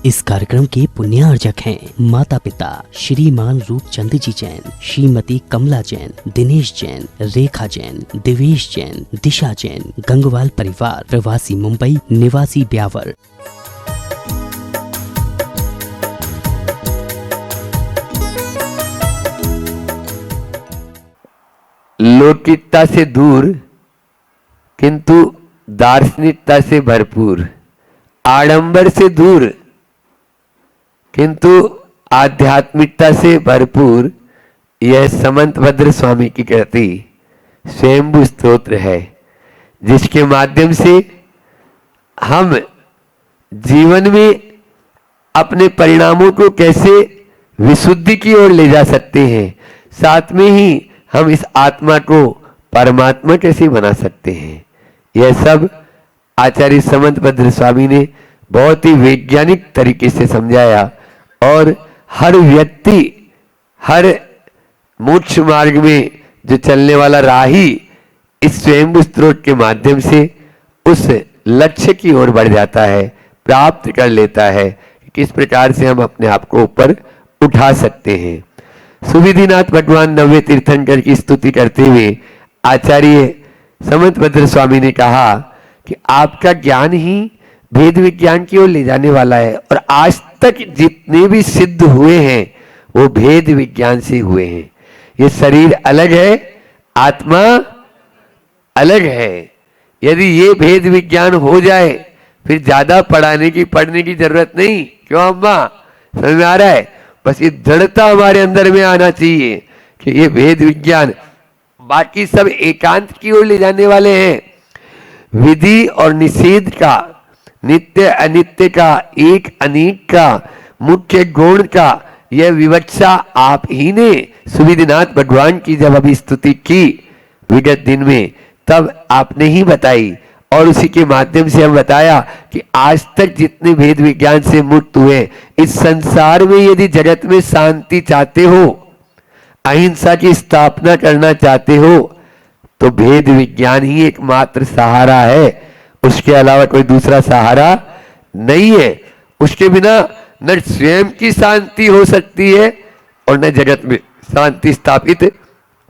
इस कार्यक्रम के पुण्यार्जक हैं माता पिता श्रीमान रूपचंद जी जैन, श्रीमती कमला जैन, दिनेश जैन, रेखा जैन, दिवेश जैन, दिशा जैन, गंगवाल परिवार, प्रवासी मुंबई, निवासी ब्यावर। लौकिकता से दूर किंतु दार्शनिकता से भरपूर, आडंबर से दूर किंतु आध्यात्मिकता से भरपूर यह समंतभद्र स्वामी की कृति स्वयंभू स्तोत्र है, जिसके माध्यम से हम जीवन में अपने परिणामों को कैसे विशुद्धि की ओर ले जा सकते हैं, साथ में ही हम इस आत्मा को परमात्मा कैसे बना सकते हैं। यह सब आचार्य समंतभद्र स्वामी ने बहुत ही वैज्ञानिक तरीके से समझाया और हर व्यक्ति, हर मोक्ष मार्ग में जो चलने वाला राही इस स्वयंभू स्तोत्र के माध्यम से उस लक्ष्य की ओर बढ़ जाता है, प्राप्त कर लेता है। किस प्रकार से हम अपने आप को ऊपर उठा सकते हैं। सुविधिनाथ भगवान नव्य तीर्थंकर की स्तुति करते हुए आचार्य समंतभद्र स्वामी ने कहा कि आपका ज्ञान ही भेद विज्ञान की ओर ले जाने वाला है और आज तक जितने भी सिद्ध हुए हैं वो भेद विज्ञान से हुए हैं। ये शरीर अलग है, आत्मा अलग है। यदि ये भेद विज्ञान हो जाए फिर ज्यादा पढ़ने की जरूरत नहीं। क्यों अम्मा, समझ में आ रहा है? बस ये दृढ़ता हमारे अंदर में आना चाहिए कि ये भेद विज्ञान, बाकी सब एकांत की ओर ले जाने वाले हैं। विधि और निषेध का, नित्य अनित्य का, एक अनेक का, मुख्य गुण का यह विवक्षा आप ही ने सुविधिनाथ भगवान की जब अभी स्तुति की विगत दिन में, तब आपने ही बताई और उसी के माध्यम से हम बताया कि आज तक जितने भेद विज्ञान से मुक्त हुए इस संसार में, यदि जगत में शांति चाहते हो, अहिंसा की स्थापना करना चाहते हो, तो भेद विज्ञान ही एकमात्र सहारा है। उसके अलावा कोई दूसरा सहारा नहीं है। उसके बिना न स्वयं की शांति हो सकती है और न जगत में शांति स्थापित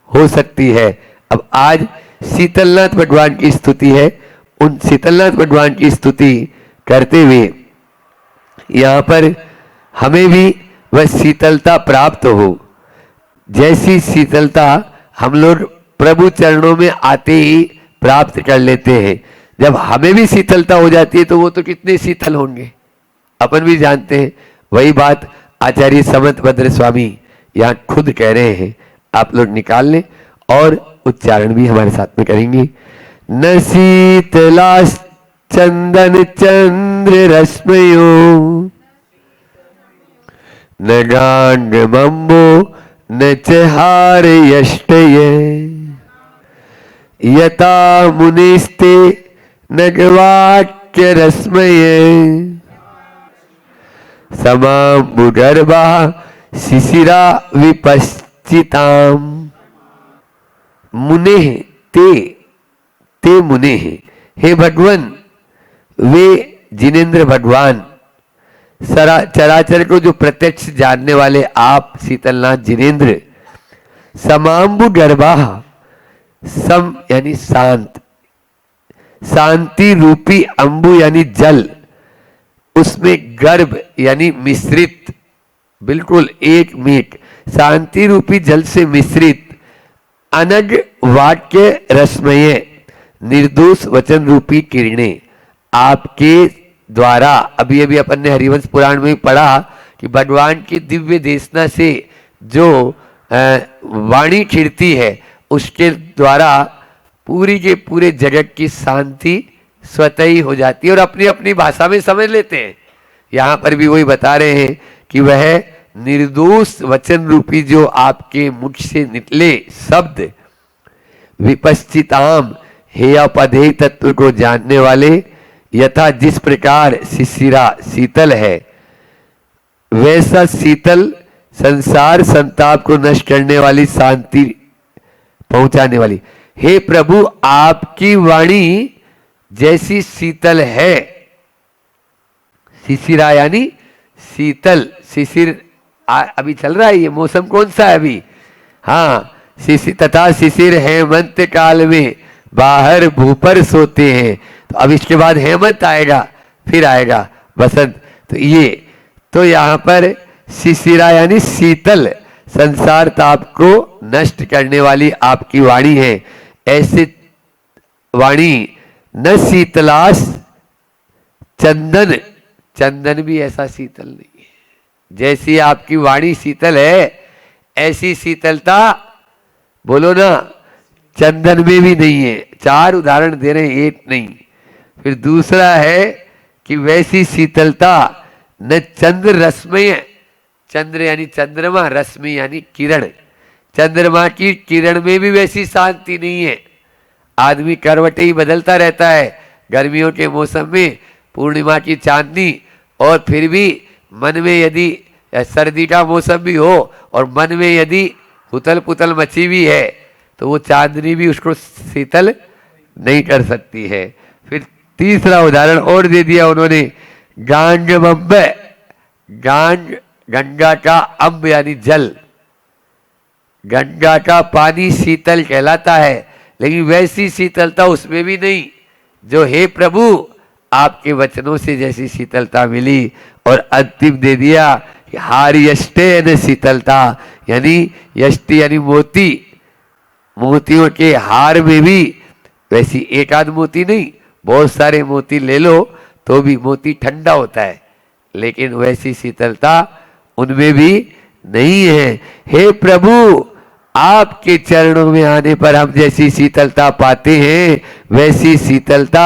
हो सकती है। अब आज शीतलनाथ भगवान की स्तुति है। उन शीतलनाथ भगवान की स्तुति करते हुए यहाँ पर हमें भी वह शीतलता प्राप्त हो, जैसी शीतलता हम लोग प्रभु चरणों में आते ही प्राप्त कर लेते हैं। जब हमें भी शीतलता हो जाती है तो वो तो कितने शीतल होंगे, अपन भी जानते हैं। वही बात आचार्य समंतभद्र स्वामी यहाँ खुद कह रहे हैं। आप लोग निकाल लें और उच्चारण भी हमारे साथ में करेंगे। न शीतला चंदन चंद्र रश्मयो, न गांड मम्बो न चहार यष्टये, यथा मुनिस्ते नगवाक्य रश्मये, समाम्बुगर्भा शिशिरा विपश्चिताम। मुने ते मुने, हे भगवान, वे जिनेंद्र भगवान, चराचर को जो प्रत्यक्ष जानने वाले आप शीतलनाथ जिनेंद्र, समाम्बु गर्भा, सम यानी शांत, शांति रूपी अंबु यानी जल, उसमें गर्भ यानी मिश्रित, बिल्कुल एक मेक, शांति रूपी जल से मिश्रित अनग वाक्य रश्मये, निर्दोष वचन रूपी किरणें आपके द्वारा। अभी अभी अपन ने हरिवंश पुराण में पढ़ा कि भगवान की दिव्य देशना से जो वाणी खिड़ती है उसके द्वारा पूरी के पूरे जगत की शांति स्वतः ही हो जाती है और अपनी अपनी भाषा में समझ लेते हैं। यहाँ पर भी वही बता रहे हैं कि वह निर्दोष वचन रूपी जो आपके मुख से निकले शब्द, विपश्चिताम, हे अपधेय तत्व को जानने वाले, यथा जिस प्रकार शिशिरा शीतल है, वैसा शीतल संसार संताप को नष्ट करने वाली, शांति पहुंचाने वाली। हे प्रभु, आपकी वाणी जैसी शीतल है, शिशिरा यानी शीतल शिशिर अभी चल रहा है, ये मौसम कौन सा है अभी? हाँ, शिशिर तथा शिशिर हेमंत काल में बाहर भूपर सोते हैं। तो अब इसके बाद हेमंत आएगा, फिर आएगा बसंत। तो ये तो यहाँ पर शिशिरा यानी शीतल, संसार ताप को नष्ट करने वाली आपकी वाणी है। ऐसे वाणी न शीतलास चंदन, चंदन भी ऐसा शीतल नहीं है। जैसी आपकी वाणी शीतल है, ऐसी शीतलता बोलो ना चंदन में भी नहीं है। 4 उदाहरण दे रहे हैं, एक नहीं। फिर दूसरा है कि वैसी शीतलता न चंद्र रश्मय, चंद्र यानी चंद्रमा, रश्मि यानी किरण, चंद्रमा की किरण में भी वैसी शांति नहीं है। आदमी करवटे ही बदलता रहता है। गर्मियों के मौसम में पूर्णिमा की चांदनी, और फिर भी मन में यदि सर्दी का मौसम भी हो और मन में यदि उथल पुथल मची भी है, तो वो चांदनी भी उसको शीतल नहीं कर सकती है। फिर तीसरा उदाहरण और दे दिया उन्होंने, गांग बम्ब, गांग गंगा का अम्ब यानी जल, गंगा का पानी शीतल कहलाता है, लेकिन वैसी शीतलता उसमें भी नहीं जो हे प्रभु आपके वचनों से जैसी शीतलता मिली। और अंतिम दे दिया कि हार यष्टे न शीतलता, यानी यष्टि यानी मोती, मोतियों के हार में भी वैसी एक आध मोती नहीं, बहुत सारे मोती ले लो तो भी मोती ठंडा होता है, लेकिन वैसी शीतलता उनमें भी नहीं है। हे प्रभु आपके चरणों में आने पर हम जैसी शीतलता पाते हैं, वैसी शीतलता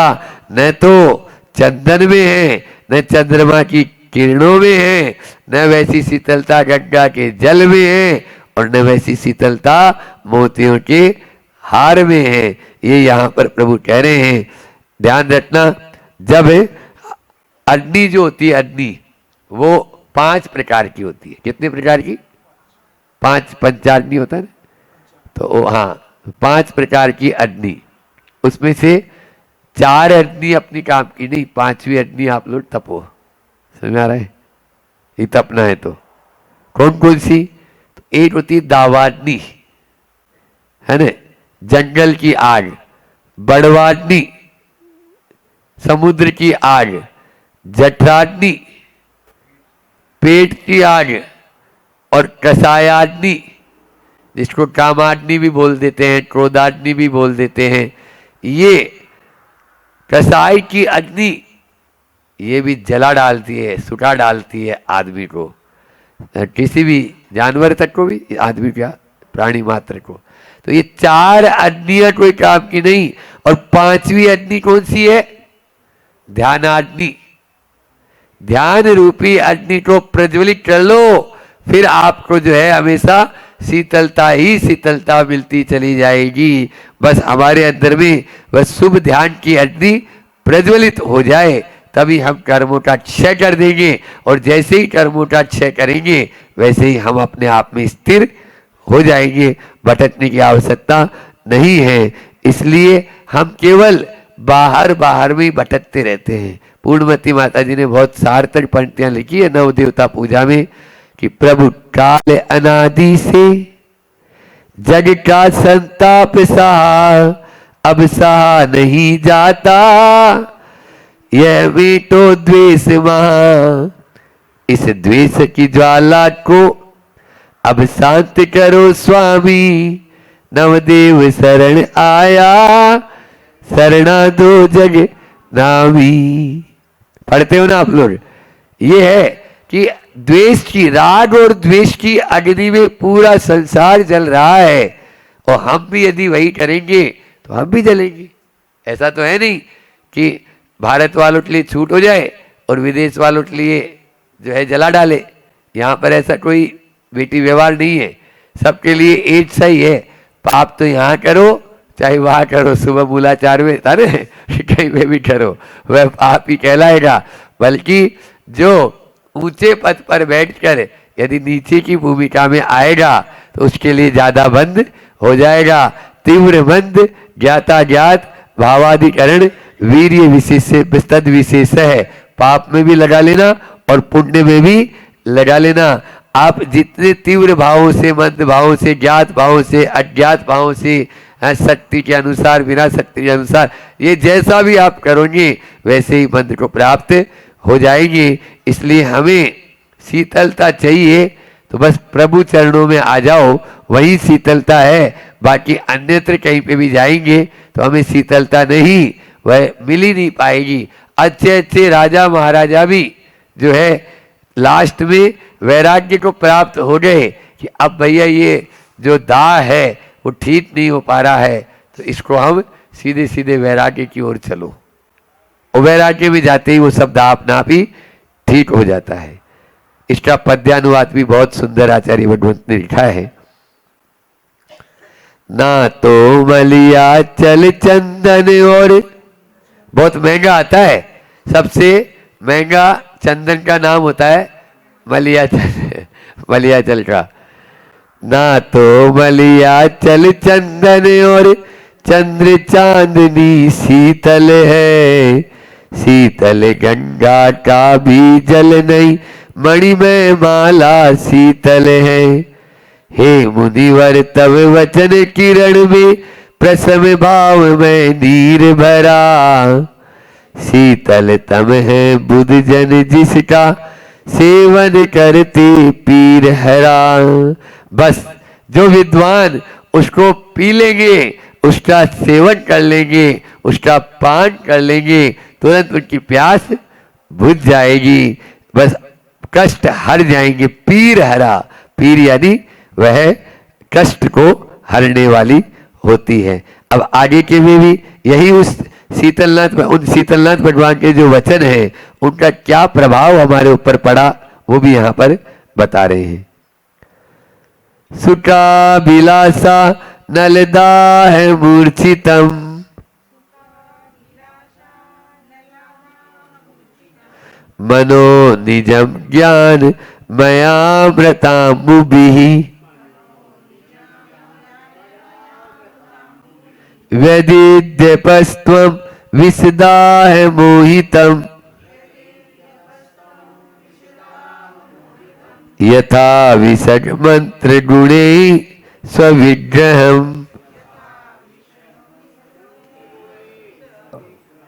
न तो चंदन में है, न चंद्रमा की किरणों में है, न वैसी शीतलता गंगा के जल में है, और न वैसी शीतलता मोतियों के हार में है। ये यहाँ पर प्रभु कह रहे हैं। ध्यान रखना, जब अग्नि जो होती है, अग्नि वो 5 प्रकार की होती है। कितने प्रकार की? 5 पंचाग्नि होता है ना, तो हाँ 5 प्रकार की अग्नि, उसमें से 4 अग्नि अपनी काम की नहीं, 5वीं अग्नि आप लोग तपो। समझ में आ रहा है? ये तपना है तो कौन कौन सी? तो एक होती है दावाग्नि, है ना, जंगल की आग, बड़वाग्नि समुद्र की आग, जठराग्नि पेट की आग, और कसायाग्नि जिसको कामाग्नि भी बोल देते हैं, क्रोधाग्नि भी बोल देते हैं। ये कसाई की अग्नि ये भी जला डालती है, सुखा डालती है आदमी को, किसी भी जानवर तक को भी, आदमी क्या प्राणी मात्र को। तो ये 4 अग्नियां कोई काम की नहीं। और 5वीं अग्नि कौन सी है? ध्यानाग्नि। ध्यान रूपी अग्नि को प्रज्वलित कर लो, फिर आपको जो है हमेशा शीतलता ही शीतलता मिलती चली जाएगी। बस हमारे अंदर में बस शुभ ध्यान की अग्नि प्रज्वलित हो जाए, तभी हम कर्मों का क्षय कर देंगे। और जैसे ही कर्मों का क्षय करेंगे, वैसे ही हम अपने आप में स्थिर हो जाएंगे। भटकने की आवश्यकता नहीं है। इसलिए हम केवल बाहर बाहर में ही भटकते रहते हैं। पूर्णमती माता जी ने बहुत सार्थक पंक्तियां लिखी है नव देवता पूजा में कि प्रभु काल अनादि से जग का संताप सहा, अब सहा नहीं जाता, यह भी तो द्वेष महा, इस द्वेष की ज्वाला को अब शांत करो स्वामी, नवदेव शरण आया, शरणा दो जग नामी। पढ़ते हो ना आप लोग? ये है कि द्वेष की, राग और द्वेष की अग्नि में पूरा संसार जल रहा है, और हम भी यदि वही करेंगे तो हम भी जलेंगे। ऐसा तो है नहीं कि भारत वालों के लिए छूट हो जाए और विदेश वालों के लिए जो है जला डाले। यहाँ पर ऐसा कोई बेटी व्यवहार नहीं है, सबके लिए एक सही है। पाप तो यहाँ करो चाहे वहाँ करो, सुबह मूलाचार में था ना, कहीं पे भी करो वह पाप ही कहलाएगा। बल्कि जो ऊंचे पद पर बैठकर यदि नीचे की भूमिका में आएगा तो उसके लिए ज्यादा बंद हो जाएगा। तीव्र बंद ज्ञाता ज्ञात भावाधिकरण वीर्य विशेष तद विशेष है। पाप में भी लगा लेना और पुण्य में भी लगा लेना। आप जितने तीव्र भावों से, मंद भावों से, ज्ञात भावों से, अज्ञात भावों से, शक्ति के अनुसार, बिना शक्ति के अनुसार, ये जैसा भी आप करोगे वैसे ही मंत्र को प्राप्त हो जाएंगे। इसलिए हमें शीतलता चाहिए तो बस प्रभु चरणों में आ जाओ, वही शीतलता है। बाकी अन्यत्र कहीं पे भी जाएंगे तो हमें शीतलता नहीं, वह मिल ही नहीं पाएगी। अच्छे अच्छे राजा महाराजा भी जो है लास्ट में वैराग्य को प्राप्त हो गए कि अब भैया ये जो दाह है वो ठीक नहीं हो पा रहा है, तो इसको हम सीधे सीधे वैराग्य की ओर चलो। और वैराग्य में जाते ही वो सब दाह अपना आप ही ठीक हो जाता है। इसका पद्यानुवाद भी बहुत सुंदर आचार्य भगवंत ने लिखा है। ना तो मलिया चल चंदन, और बहुत महंगा आता है, सबसे महंगा चंदन का नाम होता है मलियाचल, मलियाचल का। ना तो मलियाचल चंदन और चंद्र चांदनी शीतल है, शीतल गंगा का भी जल नहीं, मणि में माला शीतल है। हे मुनिवर तब वचन किरण में, प्रसम भाव में नीर भरा, शीतल तम है बुध जन जिसका, सेवन करते पीर हरा। बस जो विद्वान उसको पी लेंगे, उसका सेवन कर लेंगे, उसका पान कर लेंगे, तुरंत उनकी प्यास बुझ जाएगी, बस कष्ट हर जाएंगे। पीर हरा, पीर यानी वह कष्ट को हरने वाली होती है। अब आगे के में भी यही उस शीतलनाथ, उन शीतलनाथ भगवान के जो वचन हैं उनका क्या प्रभाव हमारे ऊपर पड़ा वो भी यहाँ पर बता रहे हैं। सुखा बिलासा नलदा है मूर्छितम, मनो निजम ज्ञान मयामृताम्बुभिः, व्यदिद्यपस्त्वं विशदा है मोहितम, यथा विसग मंत्र गुणे स्विग्रहम।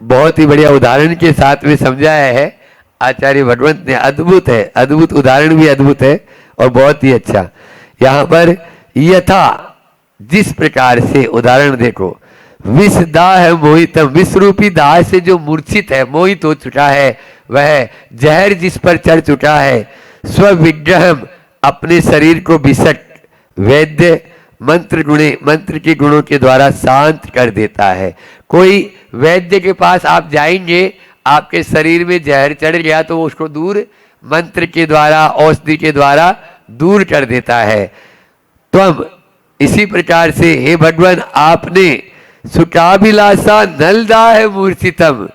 बहुत ही बढ़िया उदाहरण के साथ में समझाया है आचार्य भगवंत ने। अद्भुत है, अद्भुत उदाहरण भी अद्भुत है और बहुत ही अच्छा। यहाँ पर यथा, जिस प्रकार से उदाहरण देखो, विष दाह है मोहितम, विष रूपी दाह से जो मूर्छित है, मोहित हो चुका है, वह जहर जिस पर चढ़ चुका है, स्विग्रहम अपने शरीर को विषक, वैद्य मंत्र गुणे, मंत्र के गुणों के द्वारा शांत कर देता है। कोई वैद्य के पास आप जाएंगे, आपके शरीर में जहर चढ़ गया तो वो उसको दूर मंत्र के द्वारा, औषधि के द्वारा दूर कर देता है। तो हम इसी प्रकार से हे भगवान, आपने सुखाभिलाषा नलदा है मूर्छितम,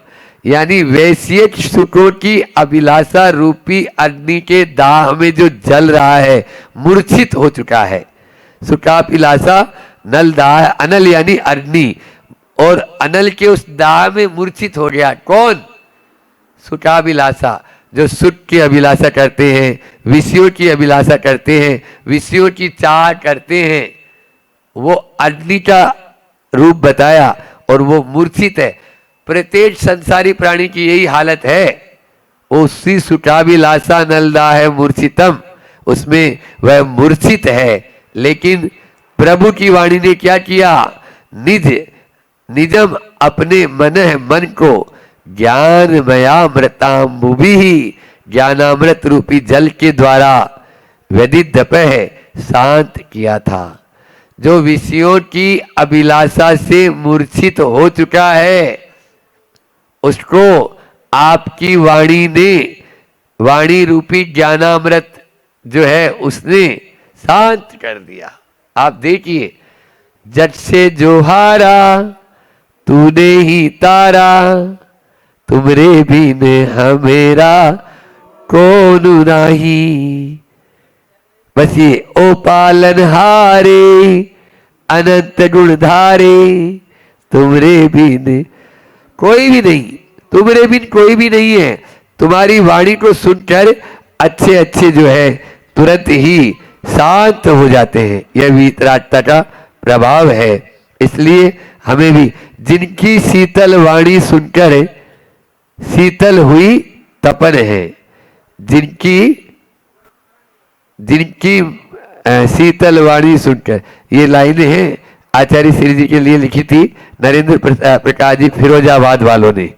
यानी वैश्यिक सुखों की अभिलाषा रूपी अग्नि के दाह में जो जल रहा है, मूर्छित हो चुका है। सुखाभिलाषा नल दाह, अनल यानी अग्नि, और अनल के उस दाह में मूर्छित हो गया। कौन? सुखाभिलाषा, जो सुख की अभिलाषा करते हैं, विषयों की अभिलाषा करते हैं, विषयों की चाह करते हैं, वो अग्नि का रूप बताया और वो मूर्छित है। प्रत्येक संसारी प्राणी की यही हालत है, उसी सुखाभिलाषा नलदा है मूर्छितम, उसमें वह मूर्छित है। लेकिन प्रभु की वाणी ने क्या किया? निजम अपने मन को ज्ञानमयामृताम्बुभिः, ज्ञानामृत रूपी जल के द्वारा व्यदिद्यपः शांत किया था। जो विषयों की अभिलाषा से मूर्छित हो चुका है, उसको आपकी वाणी ने, वाणी रूपी ज्ञानामृत जो है उसने शांत कर दिया। आप देखिए, जट से जो हारा तूने ही तारा, तुमरे बिन हमेरा कौन नाही। बस ये ओ पालन हारे अनंत गुणधारे, तुमरे बिन कोई भी नहीं, तुमरे बिन कोई भी नहीं है। तुम्हारी वाणी को सुनकर अच्छे अच्छे जो है तुरंत ही शांत हो जाते हैं। यह वीतरागता का प्रभाव है। इसलिए हमें भी जिनकी शीतल वाणी सुनकर शीतल हुई तपन है, जिनकी शीतल वाणी सुनकर, ये लाइनें हैं आचार्य श्री जी के लिए लिखी थी नरेंद्र प्रकाश जी फिरोजाबाद वालों ने।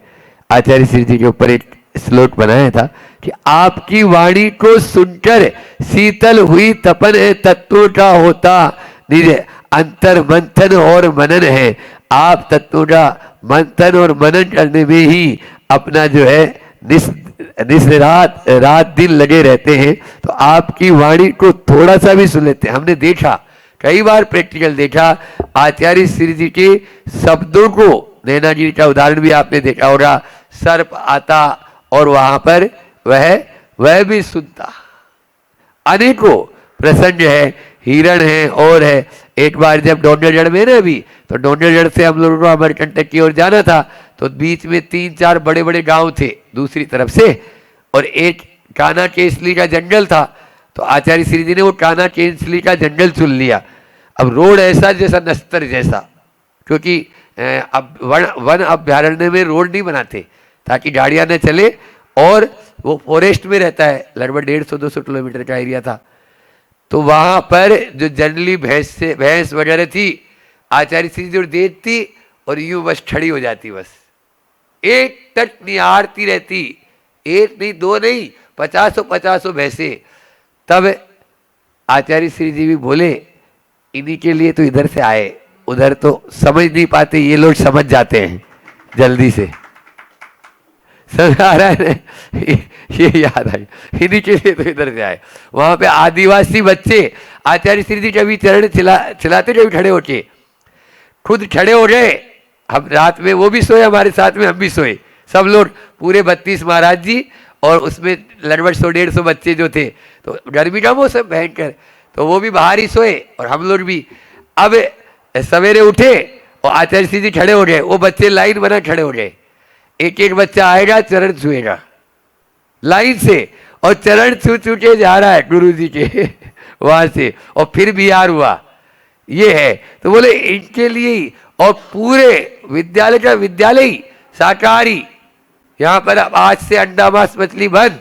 आचार्य श्री जी के ऊपर एक श्लोक बनाया था कि आपकी वाणी को सुनकर शीतल हुई तपन है, तत्वों का होता निज अंतर मंथन और मनन है। आप तत्वों का मंथन और मनन करने में ही अपना जो है रात दिन लगे रहते हैं। तो आपकी वाणी को थोड़ा सा भी सुन लेते हैं। हमने देखा, कई बार प्रैक्टिकल देखा, आचार्य श्री जी के शब्दों को, नैना जी का उदाहरण भी आपने देखा होगा, सर्प आता और वहां पर वह भी सुनता। अनेकों प्रसंग है, हिरण है और है। एक बार जब डोंगरगढ़ में ना अभी, तो डोंगरगढ़ से हम लोगों को अमरकंटक की ओर जाना था, तो बीच में 3-4 बड़े बड़े गांव थे दूसरी तरफ से, और एक कान्हा केसली का जंगल था। तो आचार्य श्री जी ने वो कान्हा केसली का जंगल चुन लिया। अब रोड ऐसा जैसा नस्तर जैसा, क्योंकि अब वन अभ्यारण्य में रोड नहीं बनाते ताकि गाड़ियां न चले, और वो फॉरेस्ट में रहता है, लगभग 150-200 किलोमीटर का एरिया था। तो वहां पर जो जनरली भैंस वगैरह थी, आचार्य श्री जी देखती और यूं बस खड़ी हो जाती, बस एक तक निहारती रहती, एक नहीं, दो नहीं, 50 भैंसे। तब आचार्य श्री जी भी बोले, इन्हीं के लिए तो इधर से आए, उधर तो समझ नहीं पाते, ये लोग समझ जाते हैं जल्दी से। समझ आ रहा है? ये याद आई, इन्हीं के लिए तो इधर से आए। वहां पे आदिवासी बच्चे आचार्य श्री जी कभी चरण चलाते, कभी खड़े होके, खुद खड़े हो गए। हम रात में वो भी सोए हमारे साथ में, हम भी सोए, सब लोग पूरे 32 महाराज जी, और उसमें लगभग 100-150 बच्चे जो थे। तो गर्मी का मौसम भयंकर, तो वो भी बाहर ही सोए और हम लोग भी। अब सवेरे उठे और आचार्य श्री जी खड़े हो गए, वो बच्चे लाइन बना खड़े हो गए। एक एक बच्चा आएगा, चरण छुएगा लाइन से, और चरण छू के जा रहा है गुरु जी के वहां से, और फिर बिहार हुआ। ये है, तो बोले इनके लिए ही, और पूरे विद्यालय का विद्यालय शाकाहारी, यहाँ पर अब आज से अंडा मांस मछली बंद,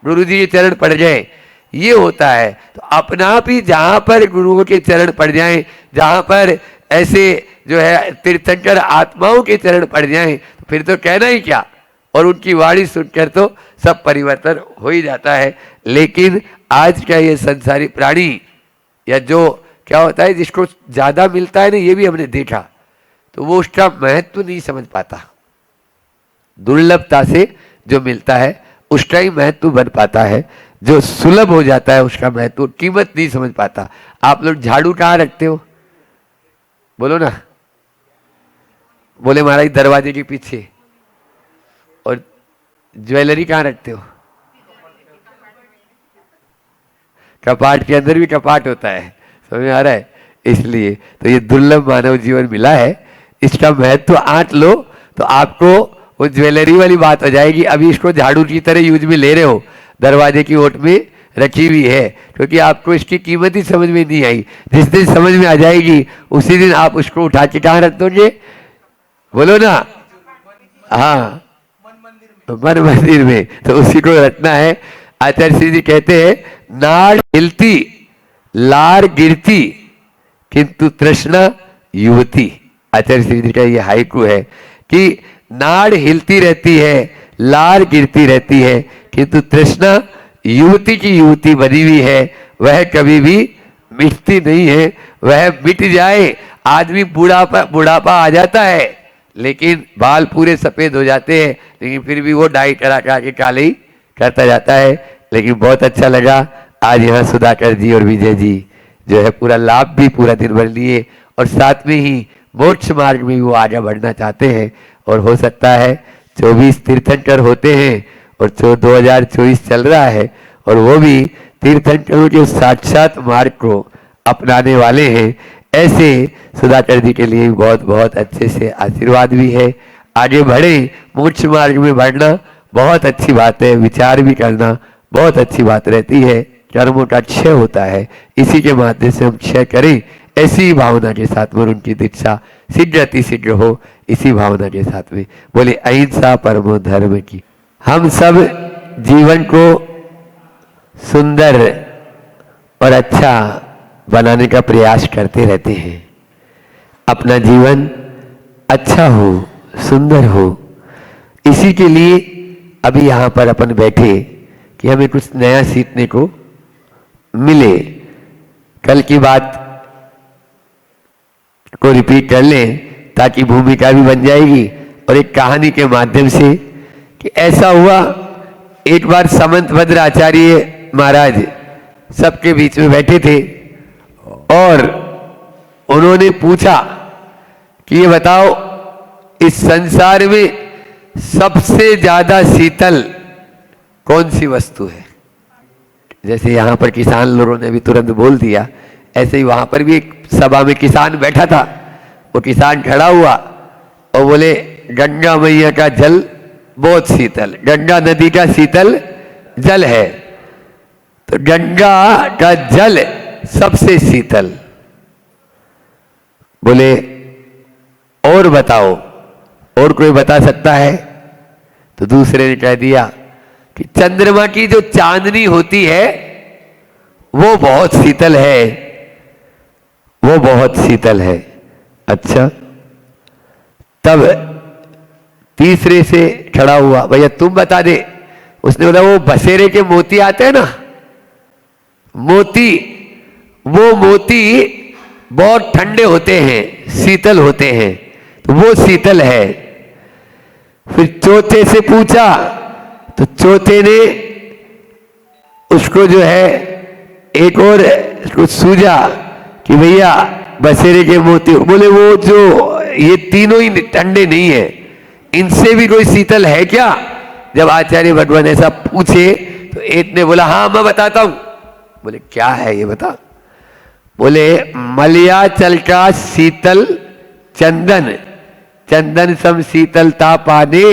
गुरु जी के चरण पड़ जाए, ये होता है। तो अपना भी जहाँ पर गुरुओं के चरण पड़ जाएं, जहाँ पर ऐसे जो है तीर्थंकर आत्माओं के चरण पड़ जाएं, तो फिर तो कहना ही क्या। और उनकी वाणी सुनकर तो सब परिवर्तन हो ही जाता है। लेकिन आज का ये संसारी प्राणी, या जो क्या होता है, जिसको ज्यादा मिलता है ना, ये भी हमने देखा, तो वो उसका महत्व नहीं समझ पाता। दुर्लभता से जो मिलता है उसका ही महत्व बन पाता है, जो सुलभ हो जाता है उसका महत्व, कीमत नहीं समझ पाता। आप लोग झाड़ू कहाँ रखते हो? बोलो ना। बोले महाराज दरवाजे के पीछे। और ज्वेलरी कहाँ रखते हो? कपाट के अंदर भी कपाट होता है, समझ आ रहा है? इसलिए तो ये दुर्लभ मानव जीवन मिला है, इसका महत्व आंट लो तो आपको वो ज्वेलरी वाली बात हो जाएगी। अभी इसको झाड़ू की तरह यूज में ले रहे हो, दरवाजे की ओट में रखी हुई है, क्योंकि आपको इसकी कीमत ही समझ में नहीं आई। जिस दिन समझ में आ जाएगी उसी दिन आप उसको उठा के कहाँ रख दोगे? बोलो ना। हाँ, मन मंदिर में, तो उसी को रखना है। आचार्य श्री जी कहते हैं, नाड़ हिलती लार गिरती किंतु तृष्णा युवती। आचार्य श्री जी का ये हाइकू है कि नाड़ हिलती रहती है, लार गिरती रहती है, किंतु तृष्णा युवती की युवती बनी हुई है, वह कभी भी मिटती नहीं है। वह मिट जाए, आदमी बुढ़ापा आ जाता है, लेकिन बाल पूरे सफेद हो जाते हैं, लेकिन फिर भी वो डाई करा के काले ही करता जाता है। लेकिन बहुत अच्छा लगा आज यहाँ सुधाकर जी और विजय जी जो है पूरा लाभ भी पूरा दिन भर लिए, और साथ में ही मोक्ष मार्ग में भी वो आगे बढ़ना चाहते हैं। और हो सकता है 24 तीर्थंकर होते हैं और 2024 चल रहा है, और वो भी तीर्थंकरों के साक्षात मार्ग को अपनाने वाले हैं। ऐसे सुधाकर जी के लिए बहुत बहुत अच्छे से आशीर्वाद भी है। आगे बढ़े, मोक्ष मार्ग में बढ़ना बहुत अच्छी बात है, विचार भी करना बहुत अच्छी बात रहती है। कर्मों का क्षय होता है, इसी के माध्यम से हम क्षय करें, ऐसी ही भावना के साथ में उनकी दीक्षा शीघ्र अति शीघ्र हो, इसी भावना के साथ में बोले अहिंसा परमो धर्म की। हम सब जीवन को सुंदर और अच्छा बनाने का प्रयास करते रहते हैं। अपना जीवन अच्छा हो, सुंदर हो, इसी के लिए अभी यहाँ पर अपन बैठे कि हमें कुछ नया सीखने को मिले। कल की बात को रिपीट कर लें ताकि भूमिका भी बन जाएगी और एक कहानी के माध्यम से कि ऐसा हुआ, एक बार समंतभद्र आचार्य महाराज सबके बीच में बैठे थे और उन्होंने पूछा कि ये बताओ इस संसार में सबसे ज्यादा शीतल कौन सी वस्तु है। जैसे यहाँ पर किसान लोगों ने भी तुरंत बोल दिया, ऐसे ही वहां पर भी एक सभा में किसान बैठा था। वो किसान खड़ा हुआ और बोले गंगा मैया का जल बहुत शीतल, गंगा नदी का शीतल जल है। तो गंगा का जल सबसे शीतल। बोले और बताओ, और कोई बता सकता है? तो दूसरे ने कह दिया कि चंद्रमा की जो चांदनी होती है वो बहुत शीतल है, वो बहुत शीतल है। अच्छा, तब तीसरे से खड़ा हुआ, भैया तुम बता दे। उसने बोला वो बसेरे के मोती आते हैं ना, मोती, वो मोती बहुत ठंडे होते हैं, शीतल होते हैं, तो वो शीतल है। फिर चौथे से पूछा तो चौथे ने उसको जो है एक और कुछ सूझा कि भैया बसेरे के मोती, बोले वो जो ये तीनों ही ठंडे नहीं है, इनसे भी कोई शीतल है क्या? जब आचार्य भगवान ऐसा पूछे तो एक ने बोला हाँ मैं बताता हूं। बोले क्या है ये बता? बोले मलयाचल का शीतल चंदन, चंदन सम शीतलता पाने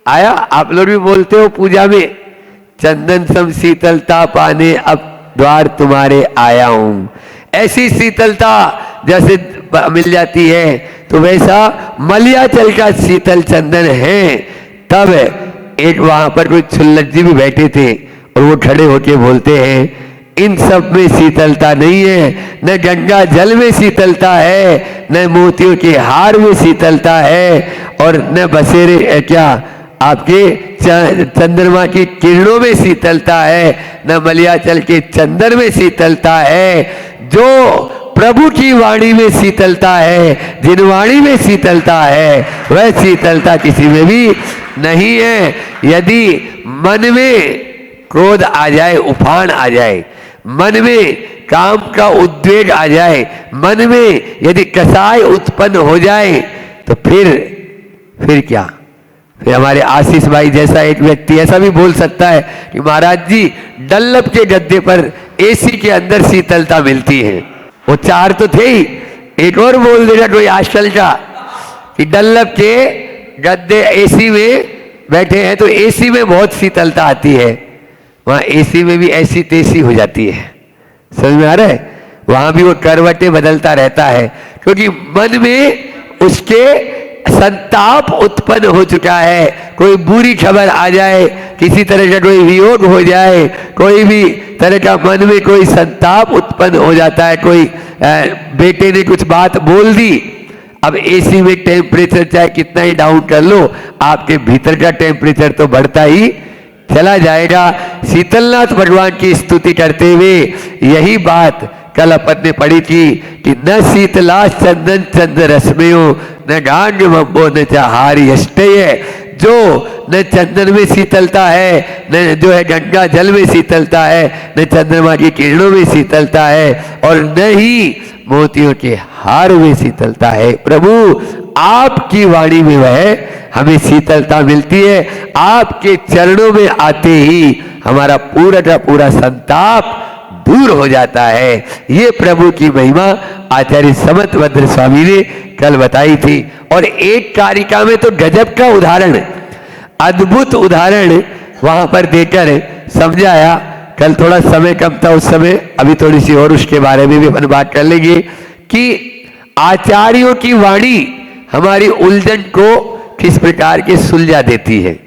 आया। आप लोग भी बोलते हो पूजा में, चंदन सम शीतलता पाने अब द्वार तुम्हारे आया हूं। ऐसी शीतलता जैसे मिल जाती है तो वैसा मलयाचल का शीतल चंदन है। तब एक वहां पर कोई छुल्लक जी भी बैठे थे और वो खड़े होके बोलते हैं इन सब में शीतलता नहीं है, न गंगा जल में शीतलता है, न मोतियों के हार में शीतलता है, और न बसेरे क्या आपके चंद्रमा की किरणों में शीतलता है, न मलयाचल के चंदन में शीतलता है। जो प्रभु की वाणी में शीतलता है, जिन वाणी में शीतलता है, वह शीतलता किसी में भी नहीं है। यदि मन में क्रोध आ जाए, उफान आ जाए, मन में काम का उद्वेग आ जाए, मन में यदि कसाय उत्पन्न हो जाए, तो फिर क्या? फिर हमारे आशीष भाई जैसा एक व्यक्ति ऐसा भी बोल सकता है कि महाराज जी डल्लभ के गद्दे पर एसी के अंदर शीतलता मिलती है। वो चार तो थे ही, एक और बोल देगा कोई आजकल का कि डल्लभ के गद्दे एसी में बैठे हैं तो एसी में बहुत शीतलता आती है, वहां एसी में भी ऐसी तेजी हो जाती है। समझ में आ रहा है? वहां भी वो करवटें बदलता रहता है क्योंकि मन में उसके संताप उत्पन्न हो चुका है। कोई बुरी खबर आ जाए, किसी तरह का कोई वियोग हो जाए, कोई भी तरह का मन में कोई संताप उत्पन्न हो जाता है। कोई बेटे ने कुछ बात बोल दी, अब एसी में टेम्परेचर चाहे कितना ही डाउन कर लो, आपके भीतर का टेम्परेचर तो बढ़ता ही चला जाएगा। शीतलनाथ भगवान की स्तुति करते हुए यही बात कल अपन ने पढ़ी थी कि न शीतला चंदन चंद रश्मियों, न गांग मब्बो न चाहारी अष्टय। जो न चंदन में शीतलता है, न जो है गंगा जल में शीतलता है, न चंद्रमा की किरणों में शीतलता है, और न ही मोतियों के हार में शीतलता है। प्रभु आपकी वाणी में वह हमें शीतलता मिलती है। आपके चरणों में आते ही हमारा पूरा का पूरा संताप दूर हो जाता है। ये प्रभु की महिमा आचार्य समंतभद्र स्वामी ने कल बताई थी। और एक कारिका में तो गजब का उदाहरण, अद्भुत उदाहरण वहां पर देकर समझाया। कल थोड़ा समय कम था उस समय, अभी थोड़ी सी और उसके बारे में भी अपन बात कर लेंगे कि आचार्यों की वाणी हमारी उलझन को किस प्रकार के सुलझा देती है।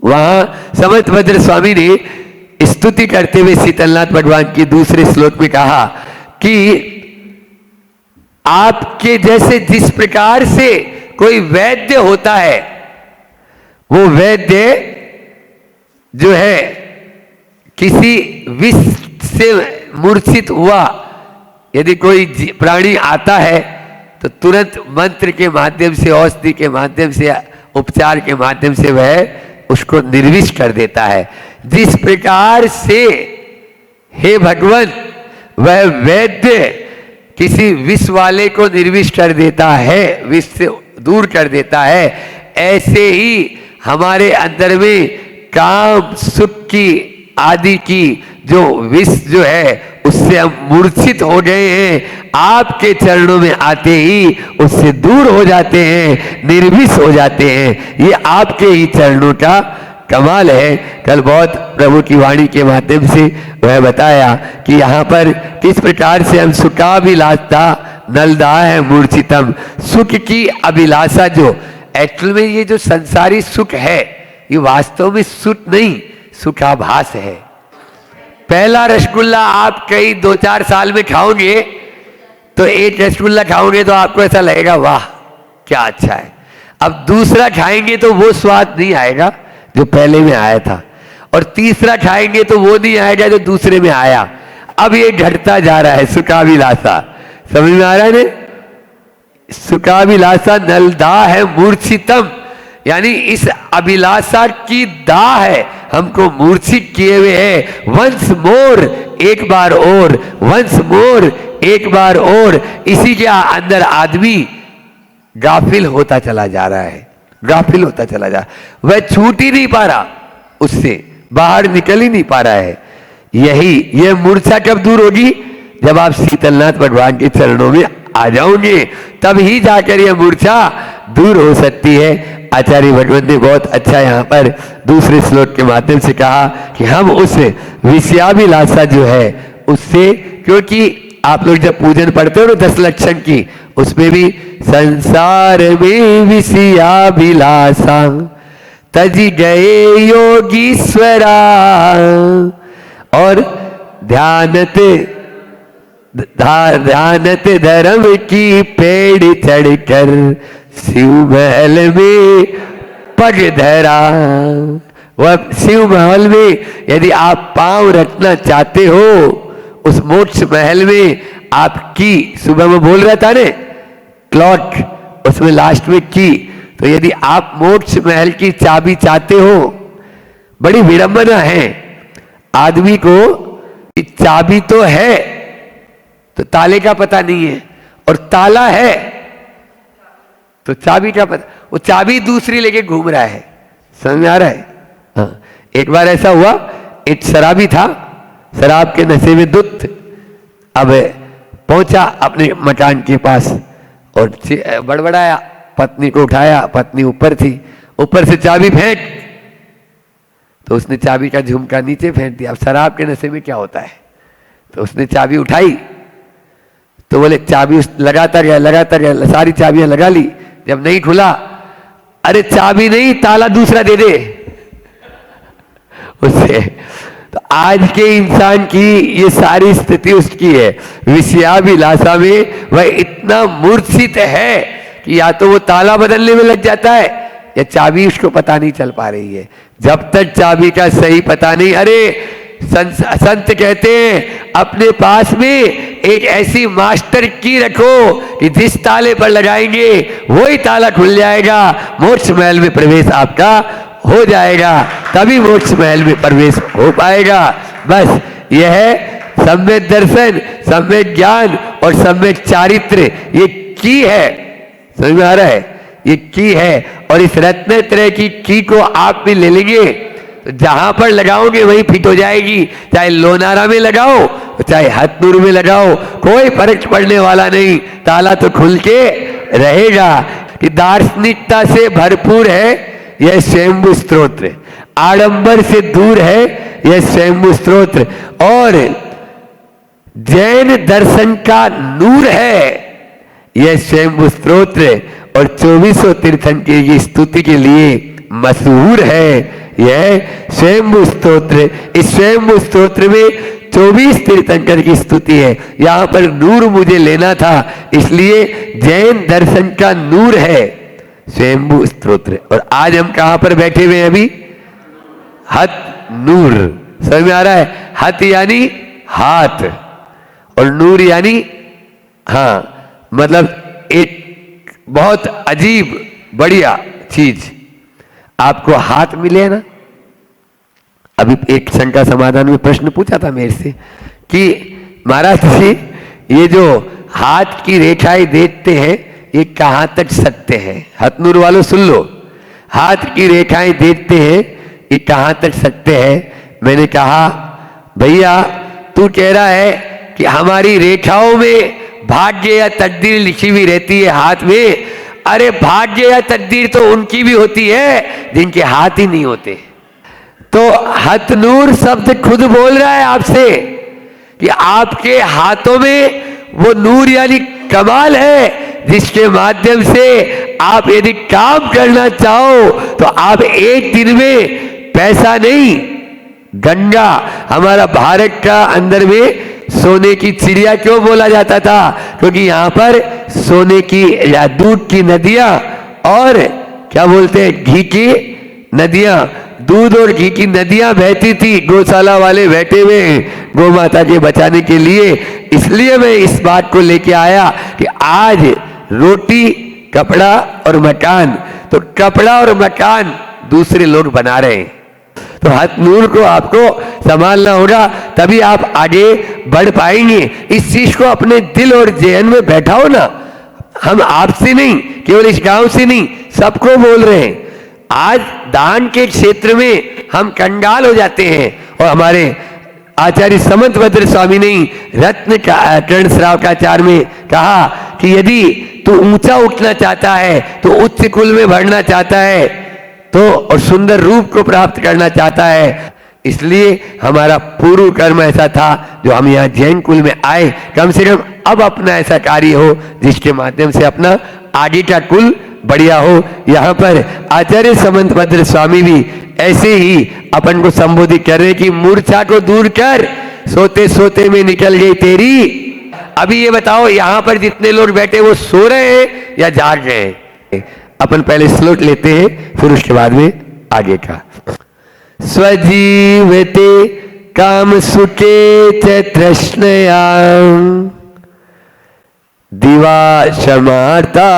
वहां समर्थभद्र स्वामी ने स्तुति करते हुए शीतलनाथ भगवान की दूसरे श्लोक में कहा कि आपके जैसे जिस प्रकार से कोई वैद्य होता है, वो वैद्य जो है किसी विष से मूर्छित हुआ यदि कोई प्राणी आता है तो तुरंत मंत्र के माध्यम से, औषधि के माध्यम से, उपचार के माध्यम से वह उसको निर्विष कर देता है। जिस प्रकार से हे भगवान वह वैद्य किसी विष वाले को निर्विष कर देता है, विष से दूर कर देता है, ऐसे ही हमारे अंदर में काम सुख की आदि की जो विष जो है उससे हम मूर्छित हो गए हैं, आपके चरणों में आते ही उससे दूर हो जाते हैं, निर्विष हो जाते हैं। ये आपके ही चरणों का कमाल है। कल बहुत प्रभु की वाणी के माध्यम से वह बताया कि यहाँ पर किस प्रकार से हम सुखाभिलाषा नलदा है मूर्छितम, सुख की अभिलाषा जो एक्चुअल में ये जो संसारी सुख है ये वास्तव में सुख नहीं, सुखाभास है। पहला रसगुल्ला आप कई 2-4 साल में खाओगे तो एक रसगुल्ला खाओगे तो आपको ऐसा लगेगा वाह क्या अच्छा है। अब दूसरा खाएंगे तो वो स्वाद नहीं आएगा जो पहले में आया था, और तीसरा खाएंगे तो वो नहीं आएगा जो दूसरे में आया। अब ये घटता जा रहा है सुखाभिलाषा, समझ में आ रहा है ने? सुखाभिलाषा नलदा है मूर्छितम, यानी इस अभिलाषा की दाह है हमको मूर्छित किए हुए है। वंस मोर, एक बार और, वंस मोर, एक बार और। इसी के अंदर आदमी गाफिल होता चला जा रहा है, गाफिल होता चला जा, वह छूट ही नहीं पा रहा, उससे बाहर निकल ही नहीं पा रहा है। यही ये मूर्छा कब दूर होगी? जब आप शीतलनाथ भगवान के चरणों में आ जाओगे तब ही जाकर यह मूर्छा दूर हो सकती है। आचार्य भगवान ने बहुत अच्छा यहाँ पर दूसरे श्लोक के माध्यम से कहा कि हम उस विषयाभिलाषा जो है उससे, क्योंकि आप लोग जब पूजन पढ़ते हो ना 10 लक्षण की, उसमें भी संसार में विषयाभिलाषा तजी गए योगीश्वरा, और ध्यानते धर्म की पेड़ चढ़कर शिव महल में पग धरा। वह शिव महल में यदि आप पांव रखना चाहते हो, उस मोक्ष महल में आपकी, सुबह में बोल रहा था ने क्लॉक, उसमें लास्ट में की, तो यदि आप मोक्ष महल की चाबी चाहते हो, बड़ी विडंबना है आदमी को कि चाबी तो है तो ताले का पता नहीं है, और ताला है तो चाबी का पता, वो चाबी दूसरी लेके घूम रहा है। समझ में आ रहा है? हाँ। एक बार ऐसा हुआ, एक शराबी था, शराब के नशे में धुत, अब पहुंचा अपने मकान के पास और बड़बड़ाया, पत्नी को उठाया, पत्नी ऊपर थी, ऊपर से चाबी फेंक, तो उसने चाबी का झुमका नीचे फेंक दिया। अब शराब के नशे में क्या होता है, तो उसने चाबी उठाई, तो बोले चाबी लगाता गया, सारी चाबियां लगा ली, जब नहीं खुला, अरे चाबी नहीं ताला दूसरा दे दे उससे। तो आज के इंसान की ये सारी स्थिति उसकी है, विषयाभिलाषा में वह इतना मूर्छित है कि या तो वो ताला बदलने में लग जाता है या चाबी उसको पता नहीं चल पा रही है। जब तक चाबी का सही पता नहीं, अरे संत कहते हैं अपने पास में एक ऐसी मास्टर की रखो कि जिस ताले पर लगाएंगे वही ताला खुल जाएगा, मोक्ष महल में प्रवेश आपका हो जाएगा, तभी मोक्ष महल में प्रवेश हो पाएगा। बस यह है सम्यक दर्शन, सम्यक ज्ञान और सम्यक चारित्र, ये की है। समझ में आ रहा है? ये की है, और इस रत्नत्रय की को आप भी ले लेंगे तो जहां पर लगाओगे वही फिट हो जाएगी। चाहे लोनारा में लगाओ चाहे हथनूर में लगाओ, कोई फर्क पड़ने वाला नहीं, ताला तो खुल के रहेगा। कि दार्शनिकता से भरपूर है यह स्वयंभू स्तोत्र, आडंबर से दूर है यह स्वयंभू स्तोत्र, और जैन दर्शन का नूर है यह स्वयंभू स्तोत्र, और 2400 तीर्थंकर की स्तुति के लिए मशहूर है यह स्वयंभू स्तोत्र। इस स्वयंभू स्तोत्र में 24 तीर्थंकर की स्तुति है। यहां पर नूर मुझे लेना था, इसलिए जैन दर्शन का नूर है स्वयंभू स्तोत्र। और आज हम कहां पर बैठे हुए हैं अभी? हत नूर, समझ में आ रहा है? हत यानी हाथ और नूर यानी हाँ, मतलब एक बहुत अजीब बढ़िया चीज आपको हाथ मिले ना। अभी एक शंका समाधान में प्रश्न पूछा था मेरे से कि महाराज जी ये जो हाथ की रेखाएं देखते हैं ये कहां तक सत्य है? हथनूर वालों सुन लो, हाथ की रेखाएं देखते हैं ये कहां तक सत्य है? मैंने कहा भैया तू कह रहा है कि हमारी रेखाओं में भाग्य या तकदीर लिखी हुई रहती है हाथ में। अरे भाग्य या तकदीर तो उनकी भी होती है जिनके हाथ ही नहीं होते। तो हथनूर शब्द खुद बोल रहा है आपसे कि आपके हाथों में वो नूर यानी कमाल है जिसके माध्यम से आप यदि काम करना चाहो तो आप एक दिन में पैसा नहीं, गंगा, हमारा भारत का अंदर में सोने की चिड़िया क्यों बोला जाता था? क्योंकि यहाँ पर सोने की या दूध की नदियां और क्या बोलते हैं घी की नदियां, दूध और घी की नदियां बहती थी। गौशाला वाले बैठे हुए हैं गौ माता के बचाने के लिए। इसलिए मैं इस बात को लेके आया कि आज रोटी, कपड़ा और मकान, तो कपड़ा और मकान दूसरे लोग बना रहे हैं। तो हथनूर को आपको संभालना होगा, तभी आप आगे बढ़ पाएंगे। इस चीज को अपने दिल और जेहन में बैठाओ ना। हम आपसे नहीं, केवल इस गांव से नहीं, सबको बोल रहे हैं। आज दान के क्षेत्र में हम कंगाल हो जाते हैं। और हमारे आचार्य समंतभद्र स्वामी ने रत्न कर्ण श्रावकाचार्य में कहा कि यदि तू ऊंचा उठना चाहता है, तो उच्च कुल में बढ़ना चाहता है, तो और सुंदर रूप को प्राप्त करना चाहता है, इसलिए हमारा पूर्व कर्म ऐसा था जो हम यहाँ जैन कुल में आए। कम से कम अब अपना ऐसा कार्य हो जिसके माध्यम से अपना आगे का कुल बढ़िया हो। यहाँ पर आचार्य समंतभद्र स्वामी भी ऐसे ही अपन को संबोधित कर रहे कि मूर्छा को दूर कर, सोते सोते में निकल गई तेरी। अभी ये बताओ यहाँ पर जितने लोग बैठे वो सो रहे हैं या जाग रहे हैं? अपन पहले श्लोक लेते हैं, फिर उसके बाद में आगे का। स्वजीवते काम सुखे च तृष्णया दिवा समार्ता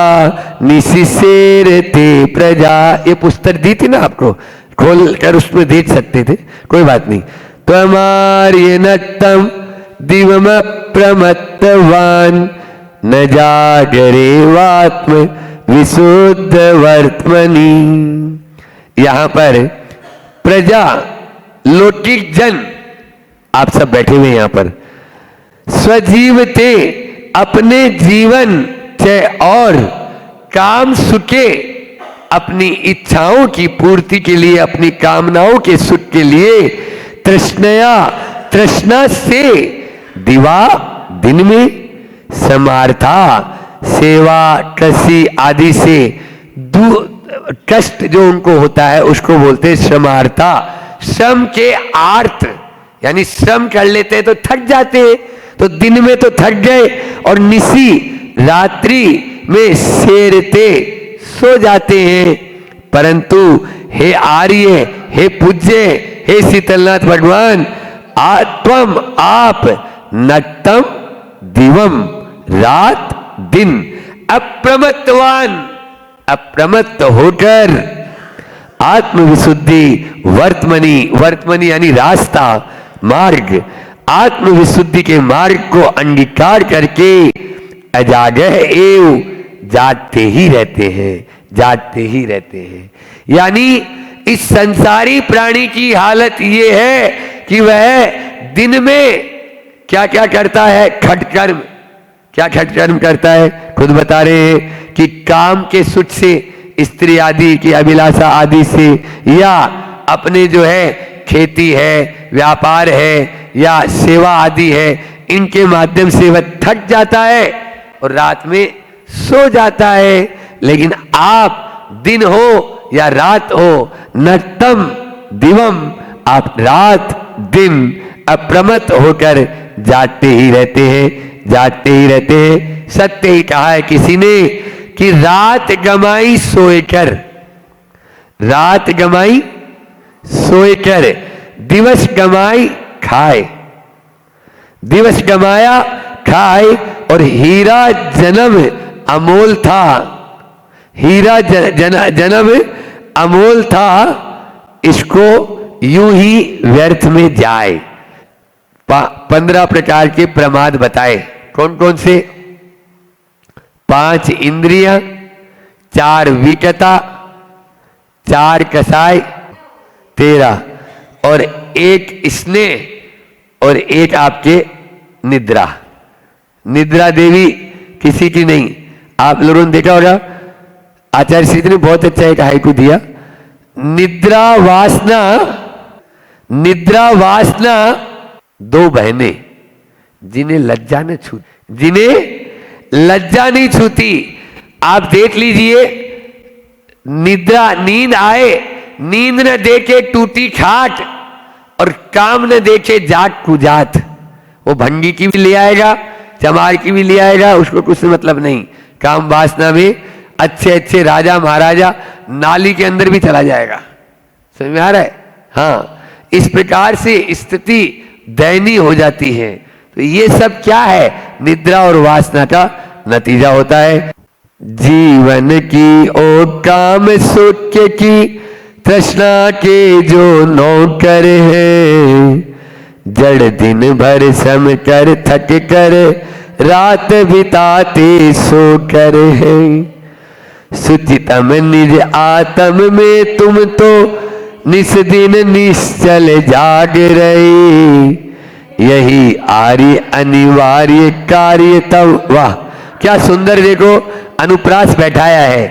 निशिसेरते प्रजा। ये पुस्तक दी थी ना आपको, खोल कर उसमें देख सकते थे, कोई बात नहीं। त्वमार्य नत्तम दिवम प्रमत्तवान न जागरेवात्म विशुद्ध वर्तमनी। यहां पर प्रजा, लौकिक जन, आप सब बैठे हुए यहां पर, स्वजीवते अपने जीवन से और काम सुखे, अपनी इच्छाओं की पूर्ति के लिए, अपनी कामनाओं के सुख के लिए, तृष्णया, तृष्णा से, दिवा, दिन में, समार्था, सेवा, कृषि आदि से कष्ट जो उनको होता है उसको बोलते हैं श्रमार्था। श्रम के आर्थ यानी श्रम कर लेते हैं तो थक जाते हैं, तो दिन में तो थक गए, और निशी रात्रि में सेरते सो जाते हैं। परंतु हे आर्य, हे पूज्य, हे शीतलनाथ भगवान, आत्म आप नक्तम दिवम, रात दिन, अप्रमत्तवान, अप्रमत्त होकर, आत्मविशुद्धि वर्तमनी, वर्तमनी यानी रास्ता, मार्ग, आत्मविशुद्धि के मार्ग को अंगीकार करके अजागह एव, जागते ही रहते हैं, जागते ही रहते हैं। यानी इस संसारी प्राणी की हालत ये है कि वह दिन में क्या क्या करता है, खटकर्म, क्या खटकर्म करता है, खुद बता रहे हैं कि काम के सुख से स्त्री आदि की अभिलाषा आदि से, या अपने जो है खेती है, व्यापार है या सेवा आदि है, इनके माध्यम से वह थक जाता है और रात में सो जाता है। लेकिन आप दिन हो या रात हो, नक्तम दिवम, आप रात दिन अप्रमत्त होकर जागते ही रहते हैं, जागते ही रहते हैं। सत्य ही कहा है किसी ने कि रात गमाई सोएकर, रात गमाई सोएकर, दिवस गमाई खाए, दिवस गमाया खाए। और हीरा जन्म अमोल था, हीरा जन्म अमोल था, इसको यूं ही व्यर्थ में जाए। 15 प्रकार के प्रमाद बताए। कौन कौन से? 5 इंद्रियां, 4 विकता, 4 कसाय, 13, और 1 स्नेह और 1 आपके निद्रा। निद्रा देवी किसी की नहीं। आप लोगों ने देखा होगा, आचार्य श्री ने बहुत अच्छा एक हाइकू दिया, निद्रा वासना, निद्रा वासना 2 बहनें जिन्हें लज्जा न छूती, जिन्हें लज्जा नहीं छूती। आप देख लीजिए, निद्रा, नींद आए, नींद न देखे टूटी खाट, और काम न देखे जाट कुजात। वो भंगी की भी ले आएगा, चमार की भी ले आएगा, उसको कुछ मतलब नहीं। काम वासना में अच्छे अच्छे राजा महाराजा नाली के अंदर भी चला जाएगा। समझ में आ रहा है? हाँ, इस प्रकार से स्थिति दयनीय हो जाती है। तो ये सब क्या है? निद्रा और वासना का नतीजा होता है। जीवन की ओ काम सुख की तृष्णा के जो नौकर है, जड़ दिन भर सम कर थक कर रात बिताते सो कर है। सुचितम निज आत्म में तुम तो निस दिन निश्चल जाग रहे, यही आर्य अनिवार्य कार्य तब। वाह क्या सुंदर देखो अनुप्रास बैठाया है।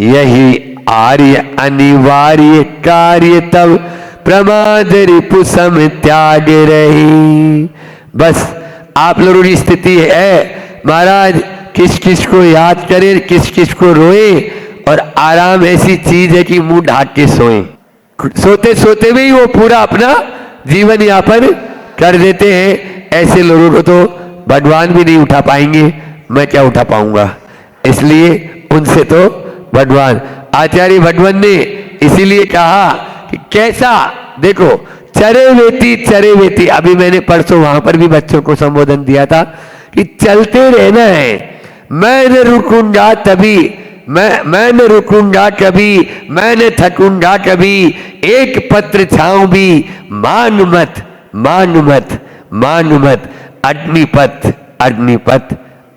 यही आर्य अनिवार्य कार्य तब, प्रमाद रिपु सम त्याग रही। बस आप लोगों की स्थिति है महाराज, किस किस को याद करें, किस किस को रोए, और आराम ऐसी चीज है कि मुंह ढाक के सोए। सोते सोते भी वो पूरा अपना जीवन यापन कर देते हैं। ऐसे लोगों को तो भगवान भी नहीं उठा पाएंगे, मैं क्या उठा पाऊंगा। इसलिए उनसे तो भगवान, आचार्य भगवान ने इसीलिए कहा कि कैसा देखो, चरे वेती। अभी मैंने परसों वहां पर भी बच्चों को संबोधन दिया था कि चलते रहना है। मैं न रुकूंगा तभी, मैं न रुकूंगा कभी, मैं न थकूंगा कभी, एक पत्र छाऊं भी मांग मत, मांग मत, मांग मत। अग्निपथ, अग्निपथ,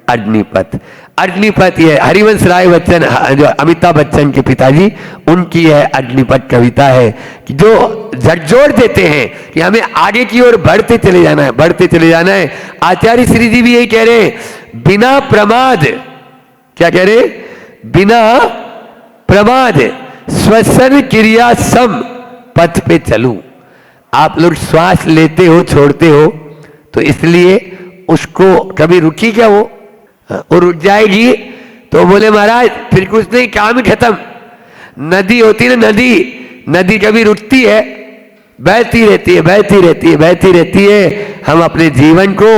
अग्निपथ, अग्निपथ। ये हरिवंश राय बच्चन, जो अमिताभ बच्चन के पिताजी, उनकी है अग्निपथ कविता है, कि जो झकझोर देते हैं कि हमें आगे की ओर बढ़ते चले जाना है, बढ़ते चले जाना है। आचार्य श्री जी भी यही कह रहे हैं, बिना प्रमाद, क्या कह रहे? बिना प्रमाद श्वसन क्रिया सम पथ पे चलूं। आप लोग श्वास लेते हो छोड़ते हो, तो इसलिए उसको कभी रुकी क्या वो रुक जाएगी तो बोले महाराज फिर कुछ नहीं, काम ही खत्म। नदी होती है ना, नदी, नदी कभी रुकती है? बहती रहती है, बहती रहती है, बहती रहती है। हम अपने जीवन को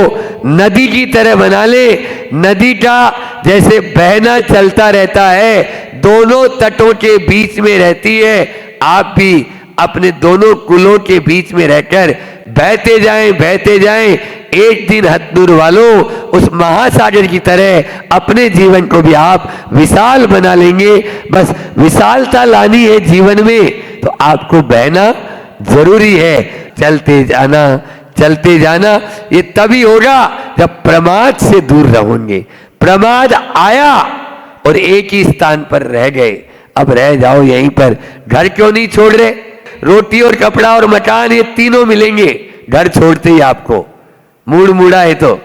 नदी की तरह बना ले। नदी का जैसे बहना चलता रहता है, दोनों तटों के बीच में रहती है। आप भी अपने दोनों कुलों के बीच में रहकर बहते जाएं, बहते जाएं। एक दिन हथनूर वालों, उस महासागर की तरह अपने जीवन को भी आप विशाल बना लेंगे। बस विशालता लानी है जीवन में, तो आपको बहना जरूरी है। चलते जाना, चलते जाना। ये तभी होगा जब प्रमाद से दूर रहोगे। प्रमाद आया और एक ही स्थान पर रह गए, अब रह जाओ यहीं पर। घर क्यों नहीं छोड़ रहे? रोटी और कपड़ा और मकान, ये तीनों मिलेंगे घर छोड़ते ही आपको। मूड मुड़ा है तो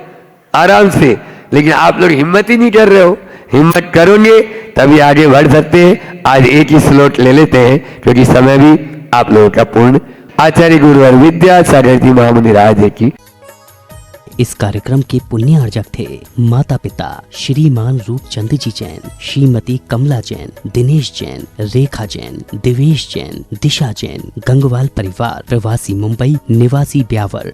आराम से, लेकिन आप लोग हिम्मत ही नहीं कर रहे हो। हिम्मत करोगे तभी आगे बढ़ सकते हैं। आज एक ही स्लॉट ले लेते हैं क्योंकि समय भी आप लोगों का पूर्ण। आचार्य गुरुवर विद्यासागर जी महामुनि राज की। इस कार्यक्रम के पुण्य अर्जक थे माता पिता श्रीमान रूपचंद जी जैन, श्रीमती कमला जैन, दिनेश जैन, रेखा जैन, दिवेश जैन, दिशा जैन, गंगवाल परिवार, प्रवासी मुंबई, निवासी ब्यावर।